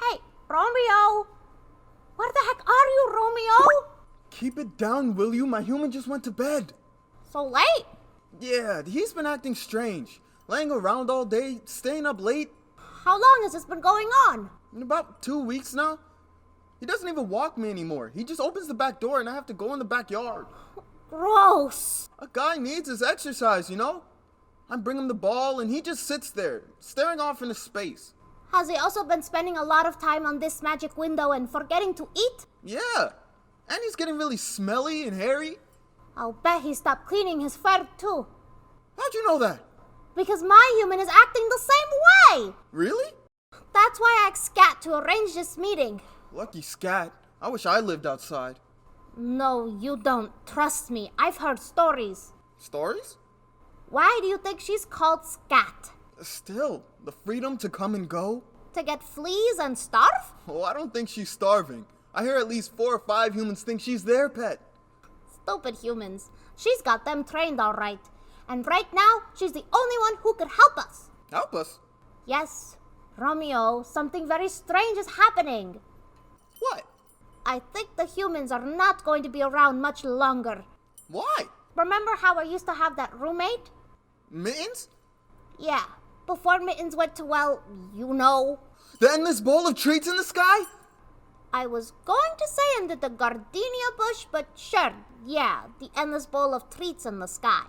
Hey, Romeo! Where the heck are you, Romeo? Keep it down, will you? My human just went to bed. So late? Yeah, he's been acting strange. Laying around all day, staying up late. How long has this been going on? In about 2 weeks now. He doesn't even walk me anymore. He just opens the back door and I have to go in the backyard. Gross. A guy needs his exercise, you know? I bring him the ball and he just sits there, staring off into space. Has he also been spending a lot of time on this magic window and forgetting to eat? Yeah, and he's getting really smelly and hairy. I'll bet he stopped cleaning his fur too. How'd you know that? Because my human is acting the same way. Really? That's why I asked Scat to arrange this meeting. Lucky Scat. I wish I lived outside. No, you don't. Trust me, I've heard stories. Stories? Why do you think she's called Scat? Still, the freedom to come and go? To get fleas and starve? Oh, I don't think she's starving. I hear at least 4 or 5 humans think she's their pet. Stupid humans. She's got them trained all right. And right now, she's the only one who could help us. Help us? Yes, Romeo, something very strange is happening. What? I think the humans are not going to be around much longer. Why? Remember how I used to have that roommate? Mittens? Yeah, before Mittens went to, well, you know. The endless bowl of treats in the sky? I was going to say under the gardenia bush, but sure, yeah, the endless bowl of treats in the sky.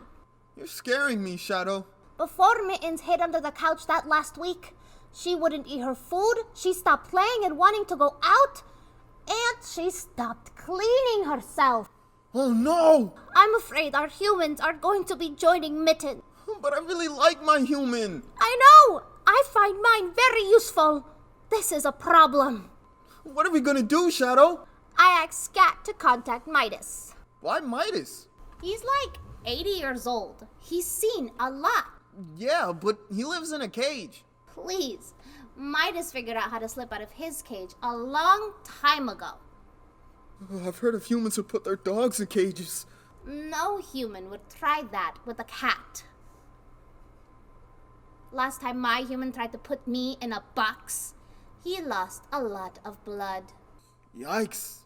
You're scaring me, Shadow. Before Mittens hid under the couch that last week, she wouldn't eat her food, she stopped playing and wanting to go out, and she stopped cleaning herself. Oh no! I'm afraid our humans are going to be joining Mitten. But I really like my human. I know! I find mine very useful. This is a problem. What are we gonna do, Shadow? I asked Scat to contact Midas. Why Midas? He's like 80 years old. He's seen a lot. Yeah, but he lives in a cage. Please. Midas figured out how to slip out of his cage a long time ago. I've heard of humans who put their dogs in cages. No human would try that with a cat. Last time my human tried to put me in a box, he lost a lot of blood. Yikes.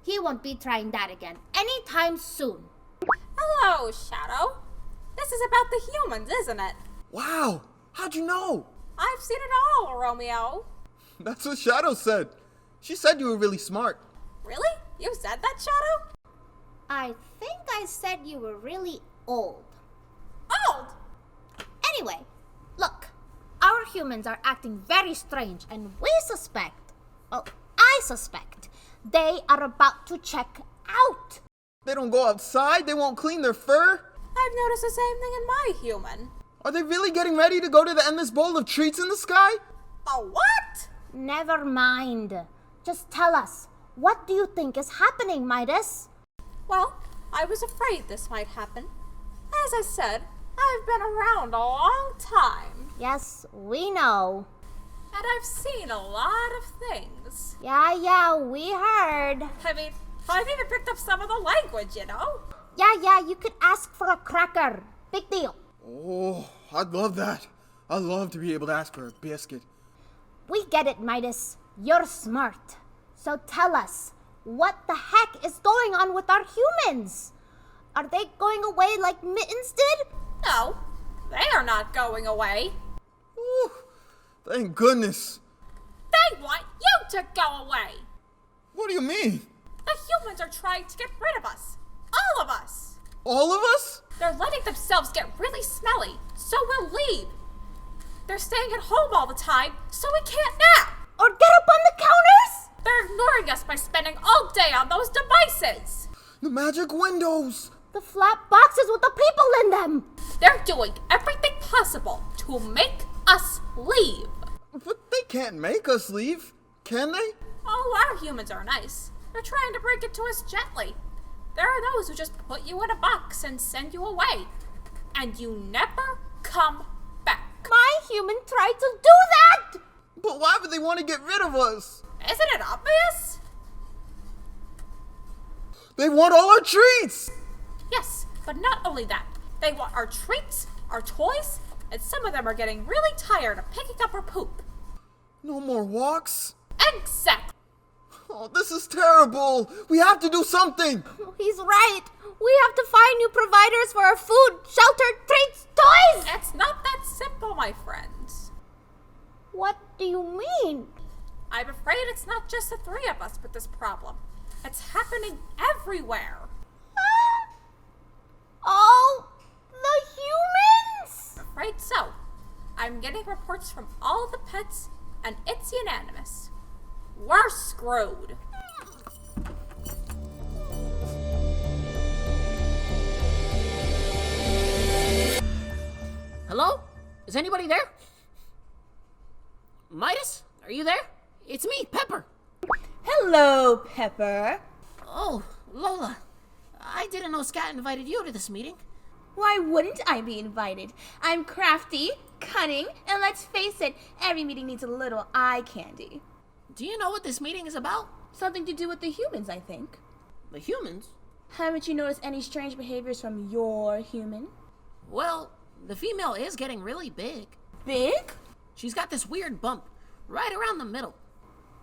He won't be trying that again anytime soon. Hello, Shadow. This is about the humans, isn't it? Wow, how'd you know? I've seen it all, Romeo. That's what Shadow said. She said you were really smart. Really? You said that, Shadow? I think I said you were really old. Old? Anyway, look, our humans are acting very strange and we suspect, well, I suspect, they are about to check out. They don't go outside, they won't clean their fur. I've noticed the same thing in my human. Are they really getting ready to go to the endless bowl of treats in the sky? A what? Never mind. Just tell us, what do you think is happening, Midas? Well, I was afraid this might happen. As I said, I've been around a long time. Yes, we know. And I've seen a lot of things. Yeah, we heard. I mean, I've even picked up some of the language, you know? Yeah, you could ask for a cracker. Big deal. Oh, I'd love that. I'd love to be able to ask for a biscuit. We get it, Midas. You're smart. So tell us, what the heck is going on with our humans? Are they going away like Mittens did? No, they are not going away. Whew, thank goodness. They want you to go away. What do you mean? The humans are trying to get rid of us. All of us. All of us? They're letting themselves get really smelly, so we'll leave. They're staying at home all the time, so we can't nap. Or get up on the counters? They're ignoring us by spending all day on those devices. The magic windows. The flat boxes with the people in them. They're doing everything possible to make us leave. But they can't make us leave, can they? Oh, our humans are nice. They're trying to break it to us gently. There are those who just put you in a box and send you away. And you never come back. My human tried to do that! But why would they want to get rid of us? Isn't it obvious? They want all our treats! Yes, but not only that. They want our treats, our toys, and some of them are getting really tired of picking up our poop. No more walks? Exactly. Oh, this is terrible. We have to do something. He's right. We have to find new providers for our food, shelter, treats, toys. It's not that simple, my friends. What do you mean? I'm afraid it's not just the three of us with this problem. It's happening everywhere. All the humans? I'm afraid so. I'm getting reports from all the pets, and it's unanimous. We're screwed. Hello? Is anybody there? Midas? Are you there? It's me, Pepper. Hello, Pepper. Oh, Lola. I didn't know Scat invited you to this meeting. Why wouldn't I be invited? I'm crafty, cunning, and let's face it, every meeting needs a little eye candy. Do you know what this meeting is about? Something to do with the humans, I think. The humans? Haven't you noticed any strange behaviors from your human? Well, the female is getting really big. Big? She's got this weird bump right around the middle.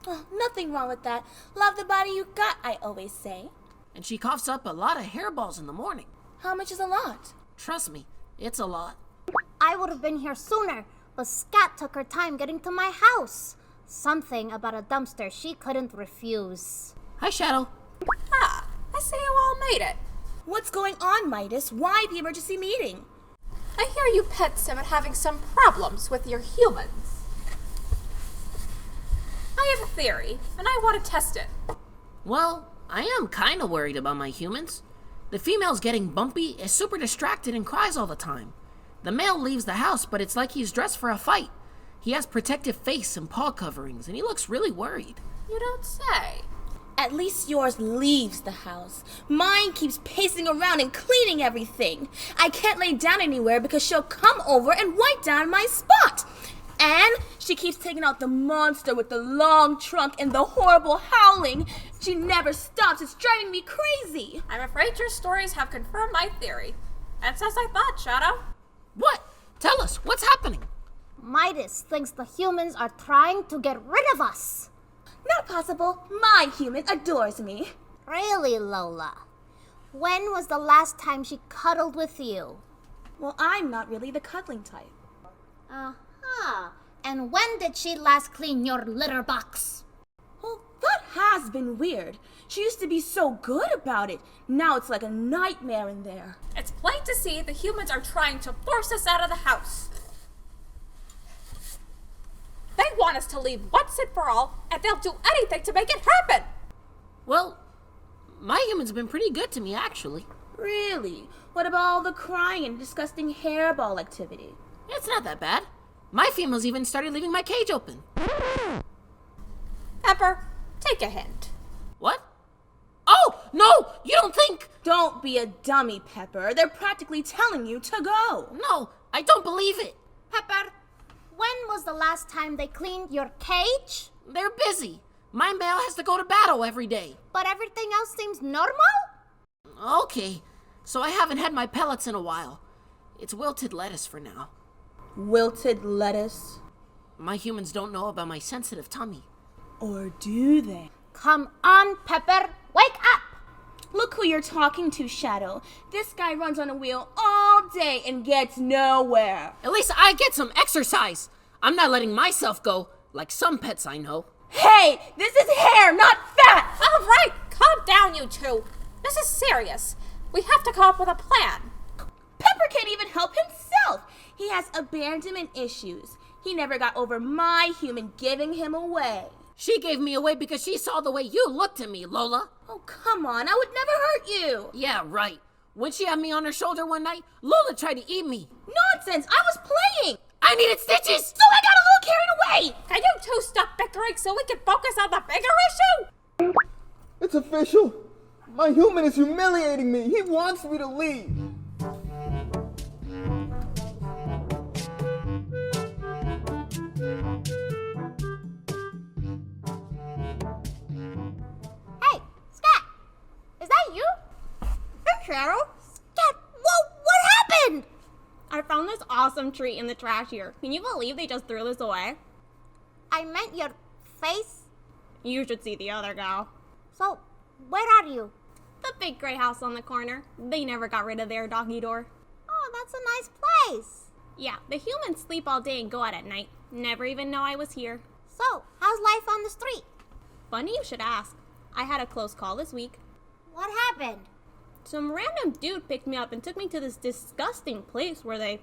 Oh, nothing wrong with that. Love the body you got, I always say. And she coughs up a lot of hairballs in the morning. How much is a lot? Trust me, it's a lot. I would have been here sooner, but Scat took her time getting to my house. Something about a dumpster she couldn't refuse. Hi, Shadow. Ah, I see you all made it. What's going on, Midas? Why the emergency meeting? I hear you pets have been having some problems with your humans. I have a theory, and I want to test it. Well, I am kind of worried about my humans. The female's getting bumpy, is super distracted, and cries all the time. The male leaves the house, but it's like he's dressed for a fight. He has protective face and paw coverings, and he looks really worried. You don't say. At least yours leaves the house. Mine keeps pacing around and cleaning everything. I can't lay down anywhere because she'll come over and wipe down my spot. And she keeps taking out the monster with the long trunk and the horrible howling. She never stops. It's driving me crazy. I'm afraid your stories have confirmed my theory. That's as I thought, Shadow. What? Tell us, what's happening? Midas thinks the humans are trying to get rid of us. Not possible. My human adores me. Really, Lola? When was the last time she cuddled with you? Well, I'm not really the cuddling type. Uh-huh. And when did she last clean your litter box? Well, that has been weird. She used to be so good about it. Now it's like a nightmare in there. It's plain to see the humans are trying to force us out of the house. They want us to leave once and for all, and they'll do anything to make it happen. Well, my human's been pretty good to me, actually. Really? What about all the crying and disgusting hairball activity? It's not that bad. My female's even started leaving my cage open. Pepper, take a hint. What? Oh, no! You don't think... Don't be a dummy, Pepper. They're practically telling you to go. No, I don't believe it. Pepper, when was the last time they cleaned your cage? They're busy. My male has to go to battle every day. But everything else seems normal? Okay, so I haven't had my pellets in a while. It's wilted lettuce for now. Wilted lettuce? My humans don't know about my sensitive tummy. Or do they? Come on, Pepper, wake up! Look who you're talking to, Shadow. This guy runs on a wheel all day and gets nowhere. At least I get some exercise. I'm not letting myself go, like some pets I know. Hey, this is hair, not fat! All right, calm down, you two. This is serious. We have to come up with a plan. Pepper can't even help himself. He has abandonment issues. He never got over my human giving him away. She gave me away because she saw the way you looked at me, Lola. Oh, come on. I would never hurt you. Yeah, right. When she had me on her shoulder one night, Lola tried to eat me. Nonsense. I was playing. I needed stitches. So I got a little carried away. Can you two stop bickering so we can focus on the bigger issue? It's official. My human is humiliating me. He wants me to leave. Hey, Scat! Is that you? Hey, Shadow. Scat, whoa, what happened? I found this awesome treat in the trash here. Can you believe they just threw this away? I meant your face. You should see the other gal. So, where are you? The big gray house on the corner. They never got rid of their doggy door. Oh, that's a nice place. Yeah, the humans sleep all day and go out at night. Never even know I was here. So, how's life on the street? Funny you should ask. I had a close call this week. What happened? Some random dude picked me up and took me to this disgusting place where I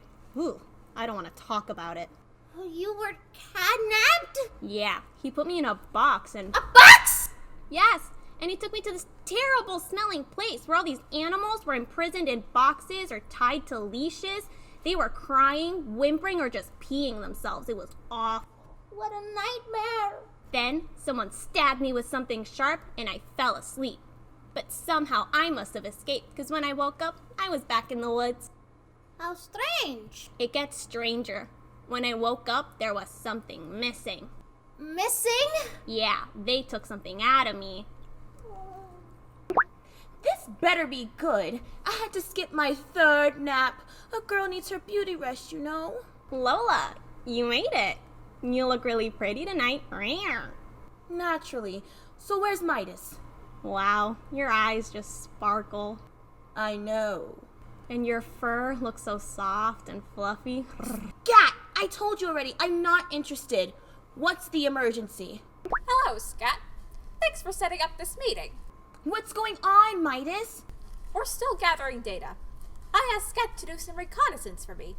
don't want to talk about it. You were kidnapped? Yeah, he put me in a box and... A box? Yes, and he took me to this terrible smelling place where all these animals were imprisoned in boxes or tied to leashes. They were crying, whimpering, or just peeing themselves. It was awful. What a nightmare. Then someone stabbed me with something sharp and I fell asleep. But somehow I must have escaped because when I woke up, I was back in the woods. How strange. It gets stranger. When I woke up, there was something missing. Missing? Yeah, they took something out of me. This better be good. I had to skip my third nap. A girl needs her beauty rest, you know. Lola, you made it. You look really pretty tonight. Naturally. So where's Midas? Wow, your eyes just sparkle. I know. And your fur looks so soft and fluffy. Scat! I told you already, I'm not interested. What's the emergency? Hello, Scat. Thanks for setting up this meeting. What's going on, Midas? We're still gathering data. I asked Scat to do some reconnaissance for me.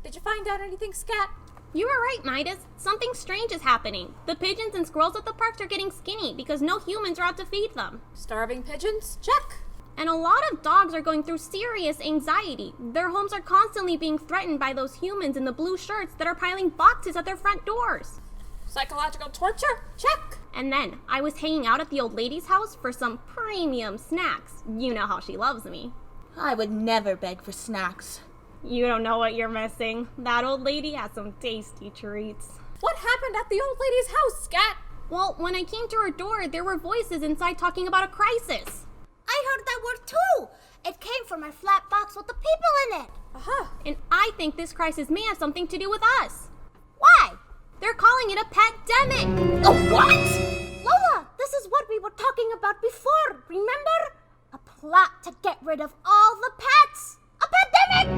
Did you find out anything, Scat? You were right, Midas. Something strange is happening. The pigeons and squirrels at the parks are getting skinny because no humans are out to feed them. Starving pigeons? Check. And a lot of dogs are going through serious anxiety. Their homes are constantly being threatened by those humans in the blue shirts that are piling boxes at their front doors. Psychological torture? Check. And then I was hanging out at the old lady's house for some premium snacks. You know how she loves me. I would never beg for snacks. You don't know what you're missing. That old lady has some tasty treats. What happened at the old lady's house, Scat? Well, when I came to her door, there were voices inside talking about a crisis. I heard that word too. It came from a flat box with the people in it. Aha. And I think this crisis may have something to do with us. Why? They're calling it a petdemic. A what? Lola, this is what we were talking about before, remember? A plot to get rid of all the pets. A petdemic!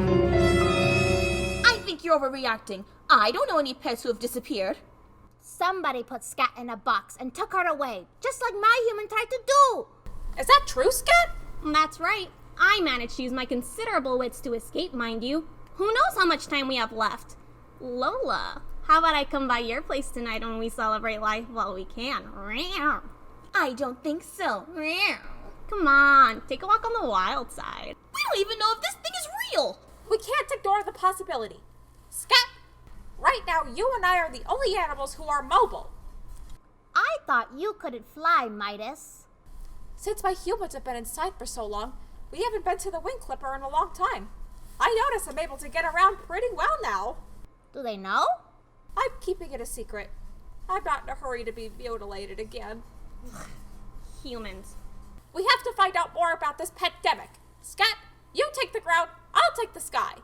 I think you're overreacting. I don't know any pets who have disappeared. Somebody put Scat in a box and took her away, just like my human tried to do. Is that true, Scat? That's right. I managed to use my considerable wits to escape, mind you. Who knows how much time we have left? Lola, how about I come by your place tonight when we celebrate life while we can? I don't think so. Come on, take a walk on the wild side. We don't even know if this thing is real. We can't ignore the possibility. Scat, right now you and I are the only animals who are mobile. I thought you couldn't fly, Midas. Since my humans have been inside for so long, we haven't been to the wing clipper in a long time. I notice I'm able to get around pretty well now. Do they know? I'm keeping it a secret. I'm not in a hurry to be mutilated again. Humans. We have to find out more about this petdemic. Scat, you take the ground, I'll take the sky.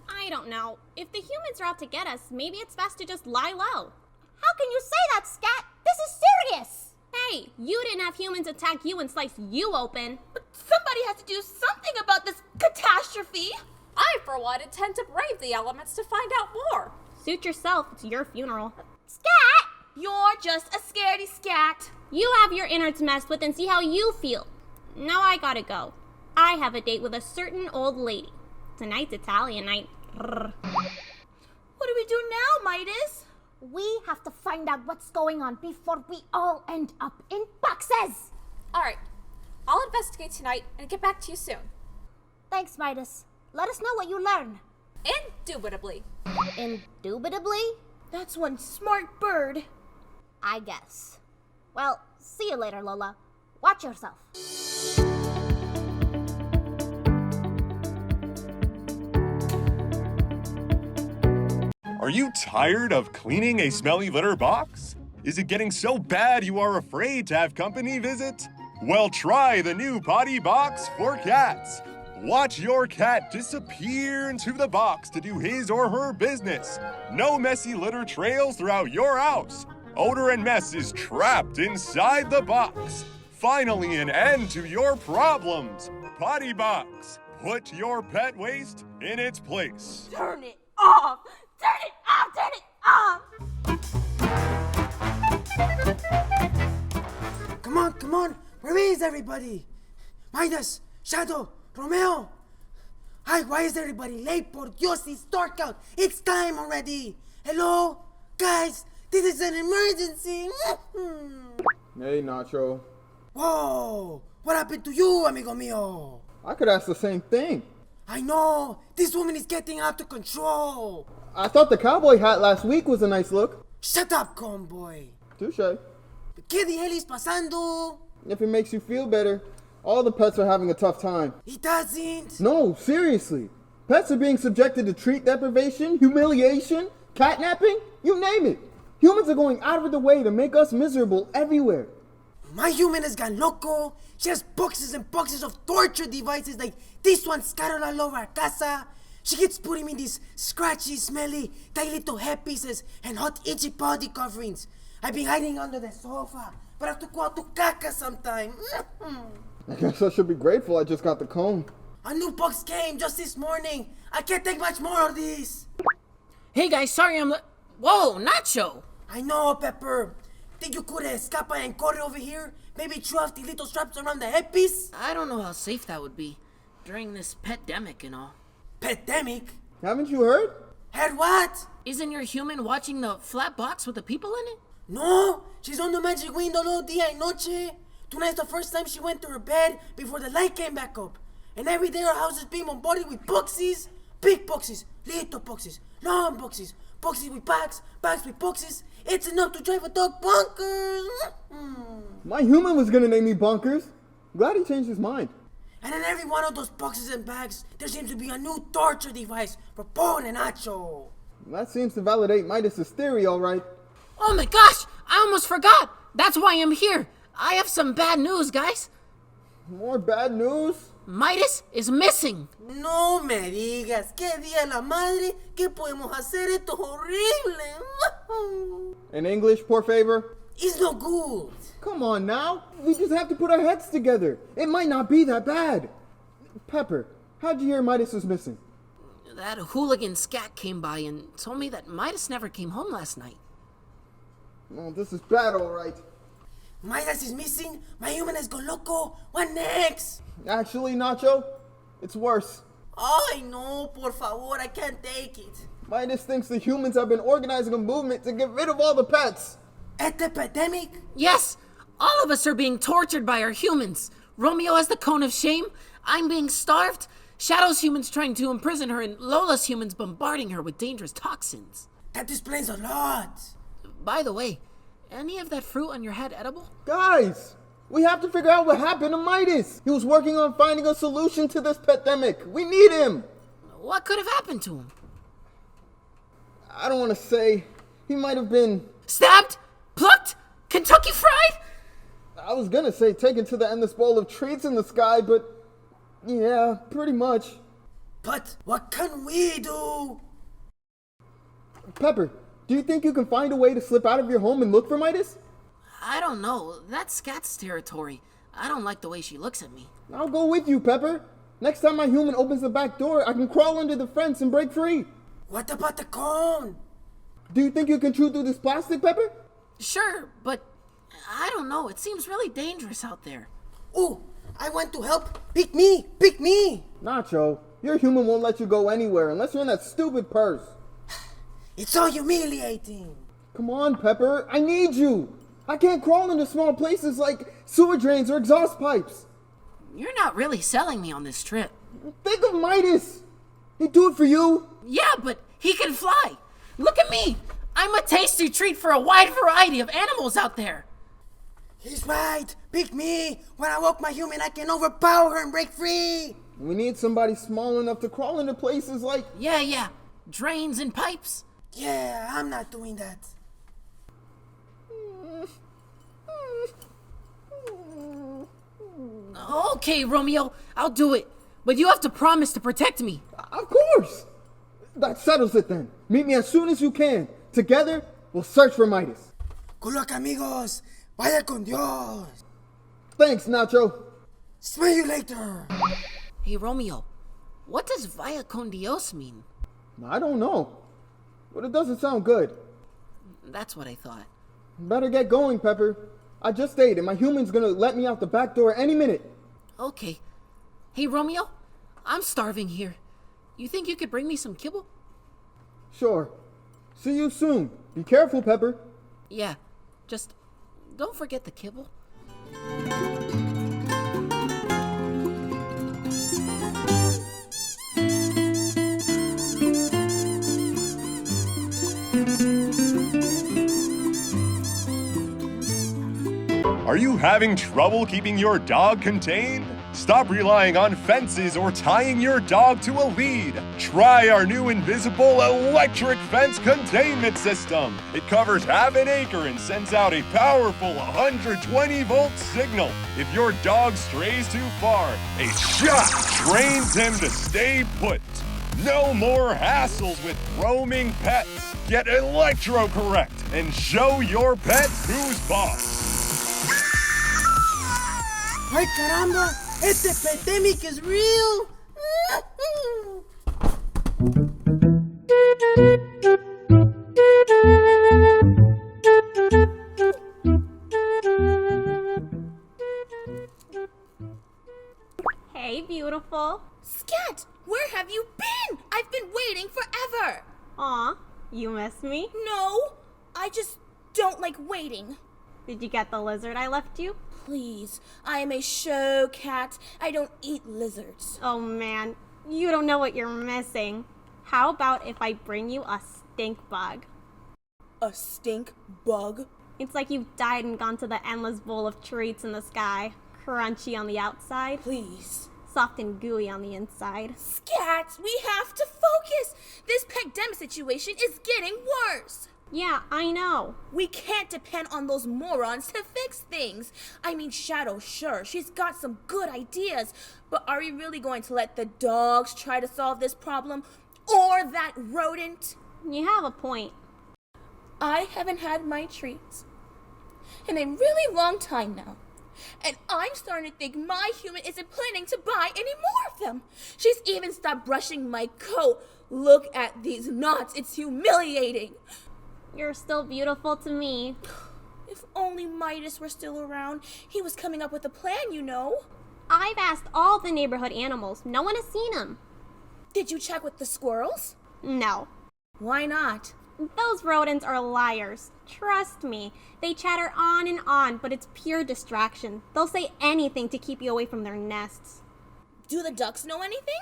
I don't know. If the humans are out to get us, maybe it's best to just lie low. How can you say that, Scat? This is serious. Hey, you didn't have humans attack you and slice you open. But somebody has to do something about this catastrophe. I, for one, intend to brave the elements to find out more. Suit yourself, it's your funeral. Scat! You're just a scaredy Scat. You have your innards messed with and see how you feel. Now I gotta go. I have a date with a certain old lady. Tonight's Italian night. What do we do now, Midas? We have to find out what's going on before we all end up in boxes. All right, I'll investigate tonight and get back to you soon. Thanks, Midas. Let us know what you learn. Indubitably. Indubitably? That's one smart bird. I guess. Well, see you later, Lola. Watch yourself. Are you tired of cleaning a smelly litter box? Is it getting so bad you are afraid to have company visit? Well, try the new potty box for cats. Watch your cat disappear into the box to do his or her business. No messy litter trails throughout your house. Odor and mess is trapped inside the box. Finally, an end to your problems. Potty box. Put your pet waste in its place. Turn it off! Turn it off! Turn it off! Come on. Where is everybody? Midas, Shadow, Romeo. Hi, why is everybody late? Por Dios, it's dark out. It's time already. Hello? Guys, this is an emergency. Hey, Nacho. Whoa, what happened to you, amigo mío? I could ask the same thing. I know, this woman is getting out of control. I thought the cowboy hat last week was a nice look. Shut up, conboy. Touche. ¿Qué the hell is pasando? If it makes you feel better, all the pets are having a tough time. It doesn't. No, seriously. Pets are being subjected to treat deprivation, humiliation, catnapping, you name it. Humans are going out of their way to make us miserable everywhere. My human has gone loco. She has boxes and boxes of torture devices like this one scattered all over our casa. She keeps putting me these scratchy, smelly, tiny little head pieces and hot, itchy body coverings. I've been hiding under the sofa, but I have to go out to caca sometime. I guess I should be grateful I just got the comb. A new box came just this morning. I can't take much more of this. Hey guys, sorry Whoa, Nacho! I know, Pepper. Think you could escapa and corre over here? Maybe throw off the little straps around the headpiece? I don't know how safe that would be during this petdemic and all. Petdemic? Haven't you heard? Heard what? Isn't your human watching the flat box with the people in it? No, she's on the magic window all día y noche. Tonight's the first time she went to her bed before the light came back up. And every day our house is being bombarded with boxes. Big boxes, little boxes, long boxes, boxes with bags, bags with boxes. It's enough to drive a dog bonkers. My human was gonna name me Bonkers. Glad he changed his mind. And in every one of those boxes and bags, there seems to be a new torture device for Paul and Nacho. That seems to validate Midas' theory, all right. Oh my gosh! I almost forgot! That's why I'm here! I have some bad news, guys! More bad news? Midas is missing! No me digas, qué día la madre, ¿qué podemos hacer? Esto es horrible. In English, por favor? It's no good. Come on now. We just have to put our heads together. It might not be that bad. Pepper, how'd you hear Midas was missing? That hooligan Scat came by and told me that Midas never came home last night. Oh, this is bad, all right. Midas is missing. My human has gone loco. What next? Actually, Nacho, it's worse. Ay, no, por favor, I can't take it. Midas thinks the humans have been organizing a movement to get rid of all the pets. At the Petdemic? Yes! All of us are being tortured by our humans. Romeo has the cone of shame. I'm being starved. Shadow's humans trying to imprison her, and Lola's humans bombarding her with dangerous toxins. That explains a lot. By the way, any of that fruit on your head edible? Guys, we have to figure out what happened to Midas. He was working on finding a solution to this Petdemic. We need him. What could have happened to him? I don't want to say. He might have been... Stabbed? Plucked? Kentucky Fried? I was gonna say taken to the endless bowl of treats in the sky, but... yeah, pretty much. But what can we do? Pepper, do you think you can find a way to slip out of your home and look for Midas? I don't know. That's Scat's territory. I don't like the way she looks at me. I'll go with you, Pepper. Next time my human opens the back door, I can crawl under the fence and break free. What about the cone? Do you think you can chew through this plastic, Pepper? Sure, but I don't know. It seems really dangerous out there. Ooh, I want to help. Pick me, pick me. Nacho, your human won't let you go anywhere unless you're in that stupid purse. It's so humiliating. Come on, Pepper, I need you. I can't crawl into small places like sewer drains or exhaust pipes. You're not really selling me on this trip. Think of Midas. He'd do it for you. Yeah, but he can fly. Look at me. I'm a tasty treat for a wide variety of animals out there. He's right. Pick me. When I walk my human, I can overpower her and break free. We need somebody small enough to crawl into places like... Yeah. Drains and pipes. Yeah, I'm not doing that. Okay, Romeo, I'll do it. But you have to promise to protect me. Of course. That settles it then. Meet me as soon as you can. Together, we'll search for Midas. Good luck, amigos. Vaya con Dios. Thanks, Nacho. Smell you later. Hey, Romeo, what does vaya con Dios mean? I don't know, but it doesn't sound good. That's what I thought. Better get going, Pepper. I just ate and my human's gonna let me out the back door any minute. Okay. Hey, Romeo, I'm starving here. You think you could bring me some kibble? Sure. See you soon. Be careful, Pepper. Yeah, just don't forget the kibble. Are you having trouble keeping your dog contained? Stop relying on fences or tying your dog to a lead. Try our new invisible electric fence containment system. It covers half an acre and sends out a powerful 120-volt signal. If your dog strays too far, a shock trains him to stay put. No more hassles with roaming pets. Get electro-correct and show your pet who's boss. Ay, caramba. Este Petdemic is real. Hey, beautiful. Scat, where have you been? I've been waiting forever. Aw, you miss me? No, I just don't like waiting. Did you get the lizard I left you? Please, I am a show cat. I don't eat lizards. Oh man, you don't know what you're missing. How about if I bring you a stink bug? A stink bug? It's like you've died and gone to the endless bowl of treats in the sky. Crunchy on the outside, Please. soft and gooey on the inside. Scat, we have to focus. This Petdemic situation is getting worse. Yeah, I know. We can't depend on those morons to fix things. I mean, Shadow, sure, she's got some good ideas, but are we really going to let the dogs try to solve this problem? Or that rodent? You have a point. I haven't had my treats in a really long time now. And I'm starting to think my human isn't planning to buy any more of them. She's even stopped brushing my coat. Look at these knots. It's humiliating. You're still beautiful to me. If only Midas were still around. He was coming up with a plan, you know. I've asked all the neighborhood animals. No one has seen him. Did you check with the squirrels? No. Why not? Those rodents are liars. Trust me. They chatter on and on, but it's pure distraction. They'll say anything to keep you away from their nests. Do the ducks know anything?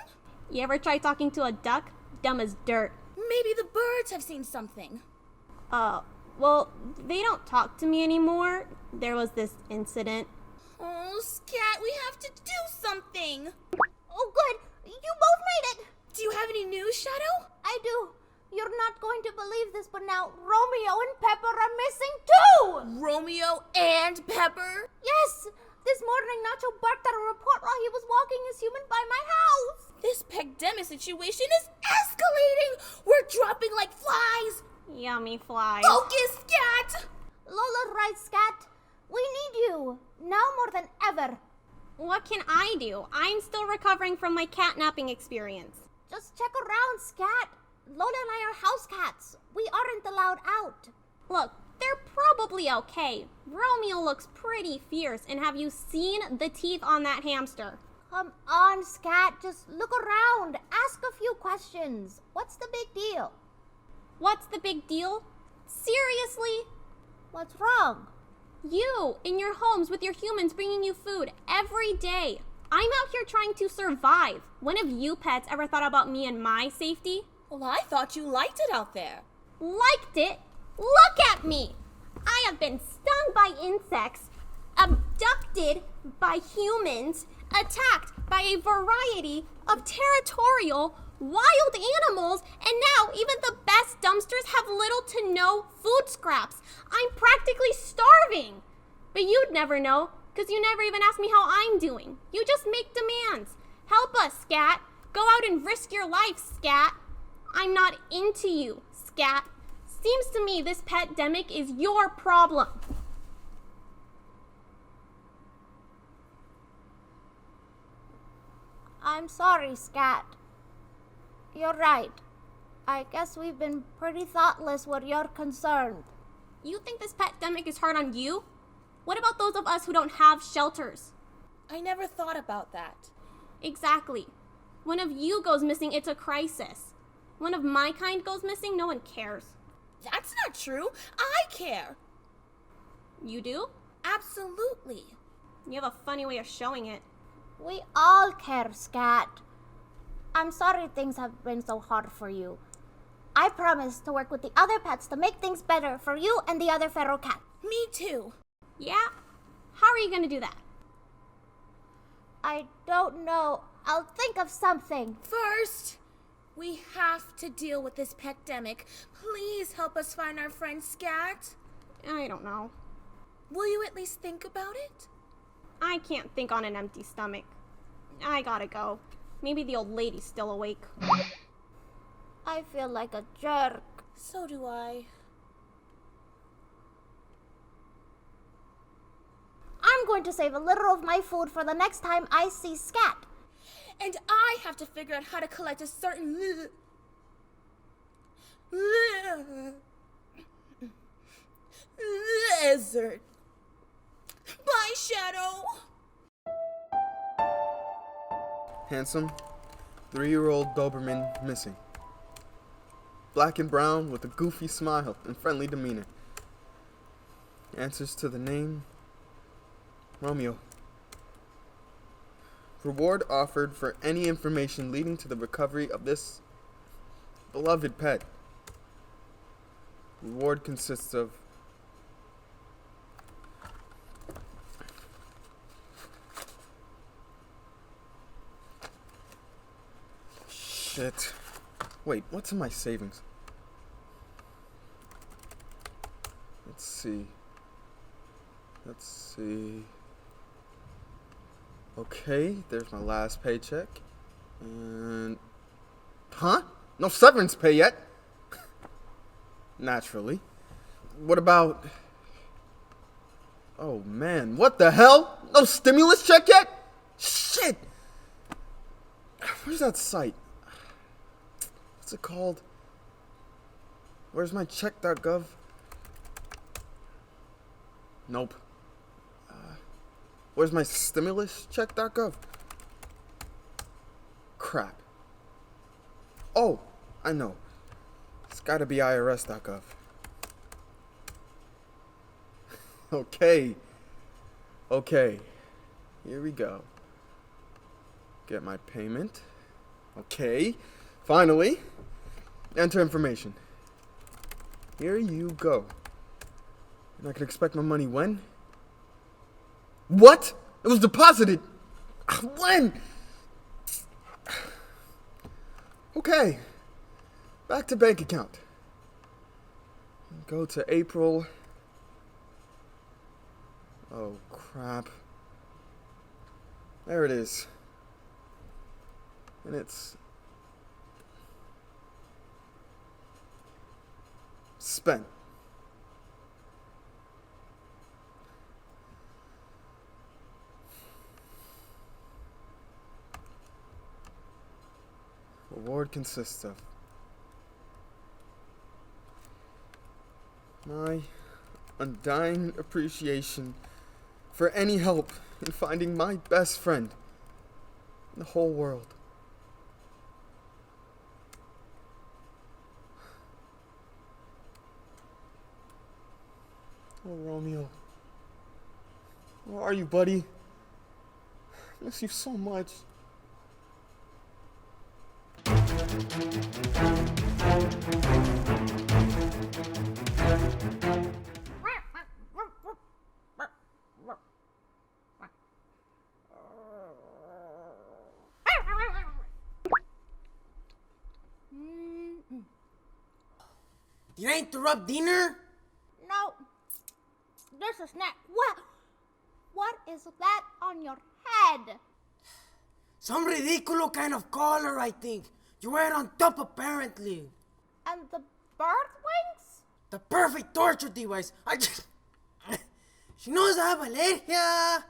You ever try talking to a duck? Dumb as dirt. Maybe the birds have seen something. Well, they don't talk to me anymore. There was this incident. Oh, Scat, we have to do something. Oh, good. You both made it. Do you have any news, Shadow? I do. You're not going to believe this, but now Romeo and Pepper are missing too. Romeo and Pepper? Yes. This morning, Nacho barked at a report while he was walking his human by my house. This Petdemic situation is escalating. We're dropping like flies. Yummy flies. Focus, Scat. Lola's right, Scat. We need you. Now more than ever. What can I do? I'm still recovering from my catnapping experience. Just check around, Scat. Lola and I are house cats. We aren't allowed out. Look, they're probably okay. Romeo looks pretty fierce, and have you seen the teeth on that hamster? Come on, Scat. Just look around. Ask a few questions. What's the big deal? What's the big deal? Seriously? What's wrong? You, in your homes with your humans bringing you food every day. I'm out here trying to survive. When have you pets ever thought about me and my safety? Well, I thought you liked it out there. Liked it? Look at me! I have been stung by insects, abducted by humans, attacked by a variety of territorial, wild animals, and now even the best dumpsters have little to no food scraps. I'm practically starving. But you'd never know, because you never even ask me how I'm doing. You just make demands. Help us, Scat. Go out and risk your life, Scat. I'm not into you, Scat. Seems to me this Petdemic is your problem. I'm sorry, Scat. You're right. I guess we've been pretty thoughtless where you're concerned. You think this Petdemic is hard on you? What about those of us who don't have shelters? I never thought about that. Exactly. One of you goes missing, it's a crisis. One of my kind goes missing, no one cares. That's not true. I care. You do? Absolutely. You have a funny way of showing it. We all care, Scat. I'm sorry things have been so hard for you. I promise to work with the other pets to make things better for you and the other feral cat. Me too. Yeah? How are you gonna do that? I don't know. I'll think of something. First, we have to deal with this Petdemic. Please help us find our friend Scat. I don't know. Will you at least think about it? I can't think on an empty stomach. I gotta go. Maybe the old lady's still awake. I feel like a jerk. So do I. I'm going to save a little of my food for the next time I see Scat. And I have to figure out how to collect a certain lizard. Bye, Shadow. Handsome, 3-year-old Doberman missing. Black and brown with a goofy smile and friendly demeanor. Answers to the name Romeo. Reward offered for any information leading to the recovery of this beloved pet. Reward consists of shit. Wait, what's in my savings? Let's see. Okay, there's my last paycheck. And... Huh? No severance pay yet? Naturally. What about... Oh man, what the hell? No stimulus check yet? Shit! Where's that site? What's it called? Where's my check.gov? Nope. Where's my stimulus check.gov? Crap. Oh, I know. It's gotta be irs.gov. Okay. Here we go. Get my payment. Okay. Finally. Enter information. Here you go. And I can expect my money when? What? It was deposited. When? Okay. Back to bank account. Go to April. Oh, crap. There it is. And it's spent. Reward consists of my undying appreciation for any help in finding my best friend in the whole world. Oh, Romeo. Where are you, buddy? I miss you so much. Did I interrupt dinner? No. There's a snack. What is that on your head? Some ridiculous kind of collar, I think. You wear it on top, apparently. And the bird wings? The perfect torture device. She knows I have allergia.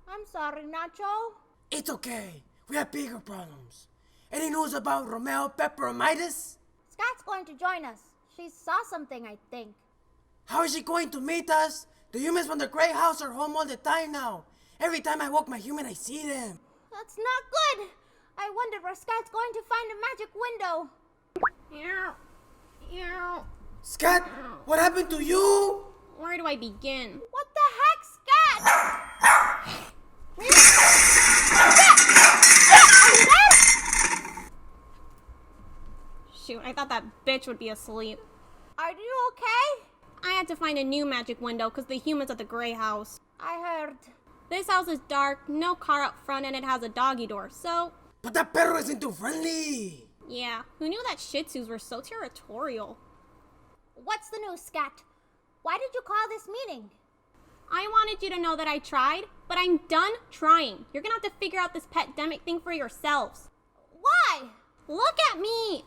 I'm sorry, Nacho. It's okay. We have bigger problems. Any news about Romeo, Pepper, or Midas? Scat's going to join us. She saw something, I think. How is she going to meet us? The humans from the gray house are home all the time now. Every time I walk my human, I see them. That's not good. I wonder where Scat's going to find a magic window. Scat, what happened to you? Where do I begin? What the heck, Scat? Shoot, I thought that bitch would be asleep. Are you okay? I had to find a new magic window because the humans at the gray house. I heard. This house is dark, no car up front, and it has a doggy door, so... But that perro isn't too friendly. Yeah, who knew that Shih Tzus were so territorial? What's the news, Scat? Why did you call this meeting? I wanted you to know that I tried, but I'm done trying. You're gonna have to figure out this Petdemic thing for yourselves. Why? Look at me!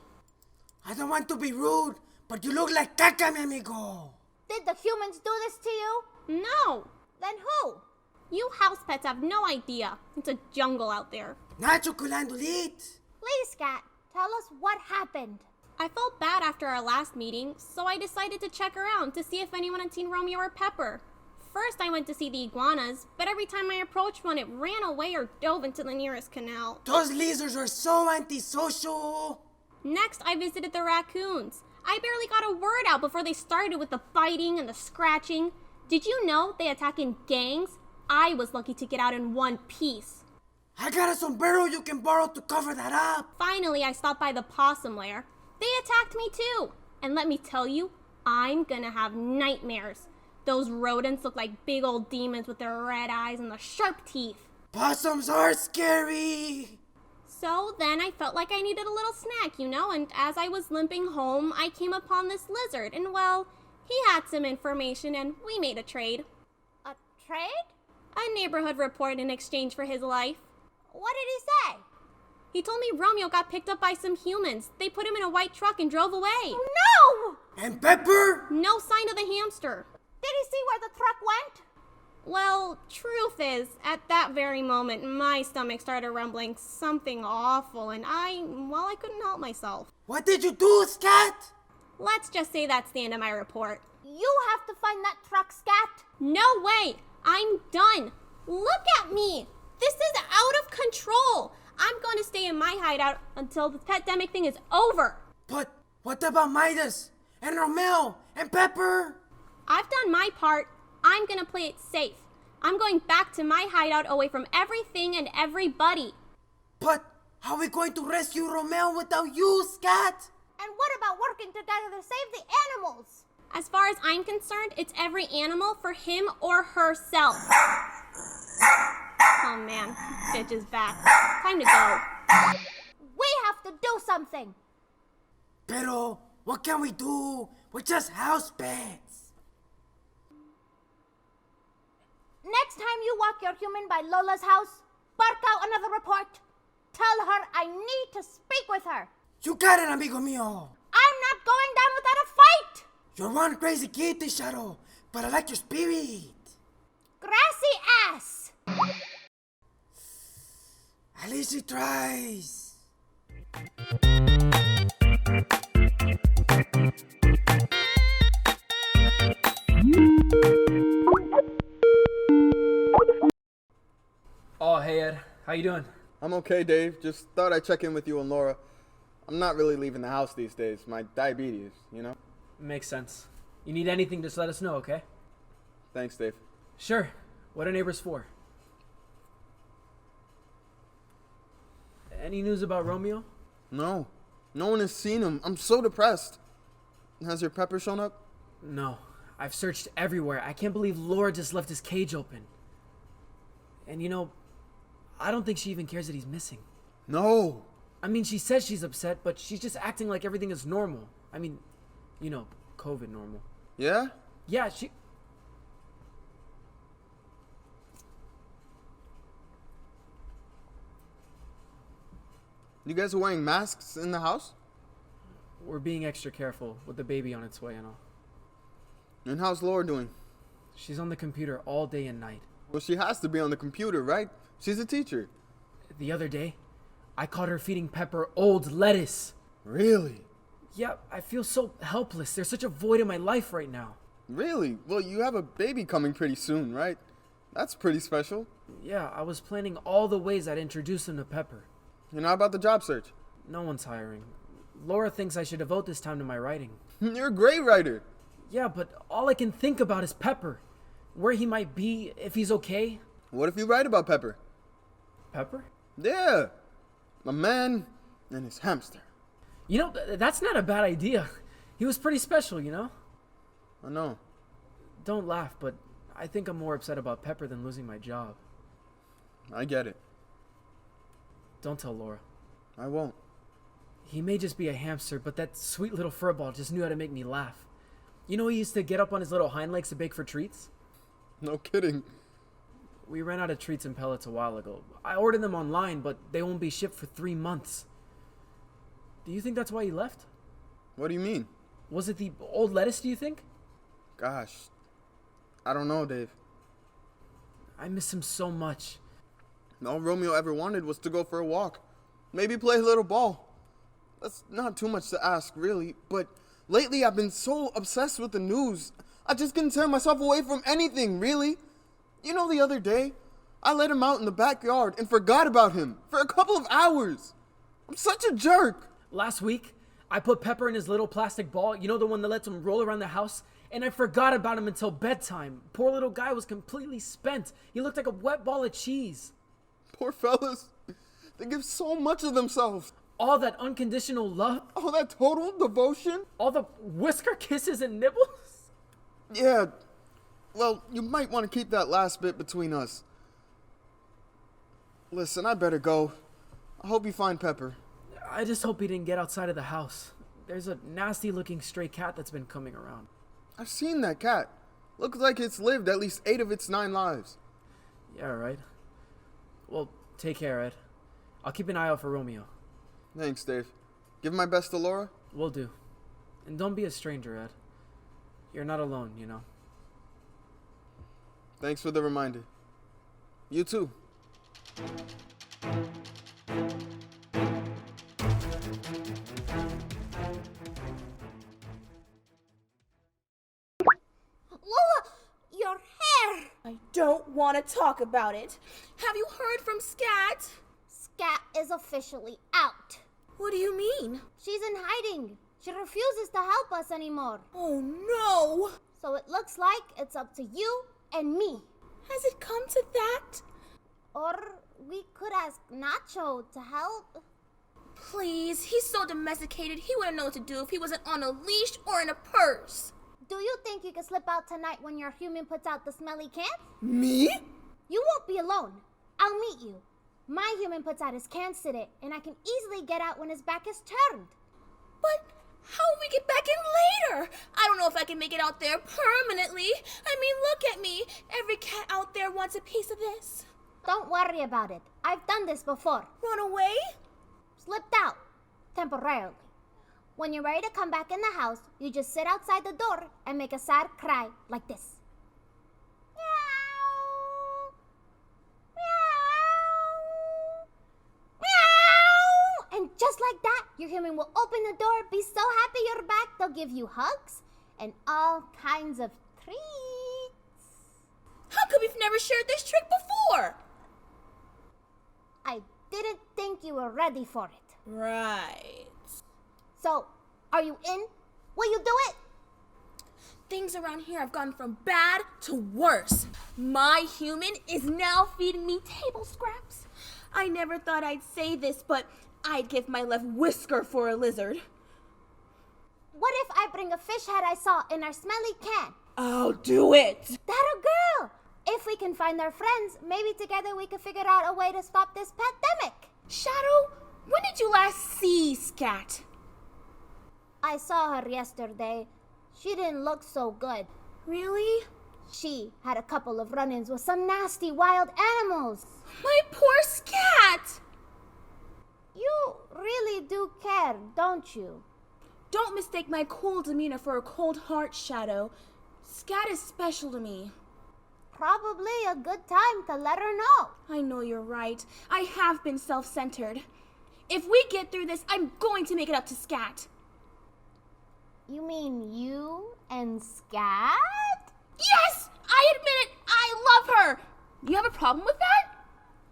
I don't want to be rude, but you look like caca, mi amigo. Did the humans do this to you? No! Then who? You house pets have no idea. It's a jungle out there. Nacho Culandulit. Please, Scat, tell us what happened. I felt bad after our last meeting, so I decided to check around to see if anyone had seen Romeo or Pepper. First, I went to see the iguanas, but every time I approached one, it ran away or dove into the nearest canal. Those lizards are so antisocial. Next, I visited the raccoons. I barely got a word out before they started with the biting and the scratching. Did you know they attack in gangs? I was lucky to get out in one piece. I got a sombrero you can borrow to cover that up. Finally, I stopped by the possum lair. They attacked me too. And let me tell you, I'm gonna have nightmares. Those rodents look like big old demons with their red eyes and the sharp teeth. Possums are scary. So then I felt like I needed a little snack, you know, and as I was limping home, I came upon this lizard, and well, he had some information and we made a trade. A trade? A neighborhood report in exchange for his life. What did he say? He told me Romeo got picked up by some humans. They put him in a white truck and drove away. No! And Pepper? No sign of the hamster. Did he see where the truck went? Well, truth is, at that very moment, my stomach started rumbling something awful, and I couldn't help myself. What did you do, Scat? Let's just say that's the end of my report. You have to find that truck, Scat. No way! I'm done! Look at me! This is out of control! I'm going to stay in my hideout until the Petdemic thing is over! But what about Midas? And Romeo? And Pepper? I've done my part. I'm going to play it safe. I'm going back to my hideout away from everything and everybody. But how are we going to rescue Romeo without you, Scat? And what about working together to save the animals? As far as I'm concerned, it's every animal for him or herself. Oh man, bitch is back. Time to go. We have to do something. Pero what can we do? We're just house pets. Next time you walk your human by Lola's house, bark out another report. Tell her I need to speak with her. You got it, amigo mío. I'm not going down without a fight. You're one crazy kitty, Shadow, but I like your spirit. Grassy ass. At least he tries. Oh, hey Ed, how you doing? I'm okay, Dave. Just thought I'd check in with you and Laura. I'm not really leaving the house these days. My diabetes, you know? Makes sense. You need anything, just let us know, okay? Thanks, Dave. Sure. What are neighbors for? Any news about Romeo? No. No one has seen him. I'm so depressed. Has your Pepper shown up? No. I've searched everywhere. I can't believe Laura just left his cage open. And you know, I don't think she even cares that he's missing. No. I mean, she says she's upset, but she's just acting like everything is normal. I mean, you know, COVID normal. Yeah? Yeah, she... You guys are wearing masks in the house? We're being extra careful with the baby on its way and all. And how's Laura doing? She's on the computer all day and night. Well, she has to be on the computer, right? She's a teacher. The other day, I caught her feeding Pepper old lettuce. Really? Yeah, I feel so helpless. There's such a void in my life right now. Really? Well, you have a baby coming pretty soon, right? That's pretty special. Yeah, I was planning all the ways I'd introduce him to Pepper. And how about the job search? No one's hiring. Laura thinks I should devote this time to my writing. You're a great writer. Yeah, but all I can think about is Pepper. Where he might be, if he's okay. What if you write about Pepper? Pepper? Yeah. A man and his hamster. You know, that's not a bad idea. He was pretty special, you know? I know. Don't laugh, but I think I'm more upset about Pepper than losing my job. I get it. Don't tell Laura. I won't. He may just be a hamster, but that sweet little furball just knew how to make me laugh. You know he used to get up on his little hind legs to beg for treats? No kidding. We ran out of treats and pellets a while ago. I ordered them online, but they won't be shipped for 3 months. Do you think that's why he left? What do you mean? Was it the old lettuce, do you think? Gosh. I don't know, Dave. I miss him so much. All Romeo ever wanted was to go for a walk. Maybe play a little ball. That's not too much to ask, really. But lately I've been so obsessed with the news. I just couldn't tear myself away from anything, really. You know, the other day, I let him out in the backyard and forgot about him for a couple of hours. I'm such a jerk. Last week, I put Pepper in his little plastic ball, you know, the one that lets him roll around the house, and I forgot about him until bedtime. Poor little guy was completely spent. He looked like a wet ball of cheese. Poor fellas. They give so much of themselves. All that unconditional love. All that total devotion. All the whisker kisses and nibbles. Yeah. Well, you might want to keep that last bit between us. Listen, I better go. I hope you find Pepper. I just hope he didn't get outside of the house. There's a nasty looking stray cat that's been coming around. I've seen that cat. Looks like it's lived at least 8 of its 9 lives. Yeah, right. Well, take care, Ed. I'll keep an eye out for Romeo. Thanks, Dave. Give my best to Laura. Will do. And don't be a stranger, Ed. You're not alone, you know. Thanks for the reminder. You too. Lola, your hair! I don't want to talk about it. Have you heard from Scat? Scat is officially out. What do you mean? She's in hiding. She refuses to help us anymore. Oh no! So it looks like it's up to you and me. Has it come to that? Or we could ask Nacho to help. Please, he's so domesticated, he wouldn't know what to do if he wasn't on a leash or in a purse. Do you think you can slip out tonight when your human puts out the smelly can? Me? You won't be alone. I'll meet you. My human puts out his cans today, and I can easily get out when his back is turned. But how will we get back in later? I don't know if I can make it out there permanently. I mean, look at me. Every cat out there wants a piece of this. Don't worry about it. I've done this before. Run away? Slipped out. Temporarily. When you're ready to come back in the house, you just sit outside the door and make a sad cry like this. Meow. Meow. Meow. And just like that, your human will open the door, be so happy you're back, they'll give you hugs and all kinds of treats. How come we've never shared this trick before? I didn't think you were ready for it. Right. So, are you in? Will you do it? Things around here have gone from bad to worse. My human is now feeding me table scraps. I never thought I'd say this, but I'd give my left whisker for a lizard. What if I bring a fish head I saw in our smelly can? I'll do it. That a girl! If we can find their friends, maybe together we could figure out a way to stop this Petdemic. Shadow, when did you last see Scat? I saw her yesterday. She didn't look so good. Really? She had a couple of run-ins with some nasty wild animals. My poor Scat! You really do care, don't you? Don't mistake my cool demeanor for a cold heart, Shadow. Scat is special to me. Probably a good time to let her know. I know you're right. I have been self-centered. If we get through this, I'm going to make it up to Scat. You mean you and Scat? Yes! I admit it! I love her! You have a problem with that?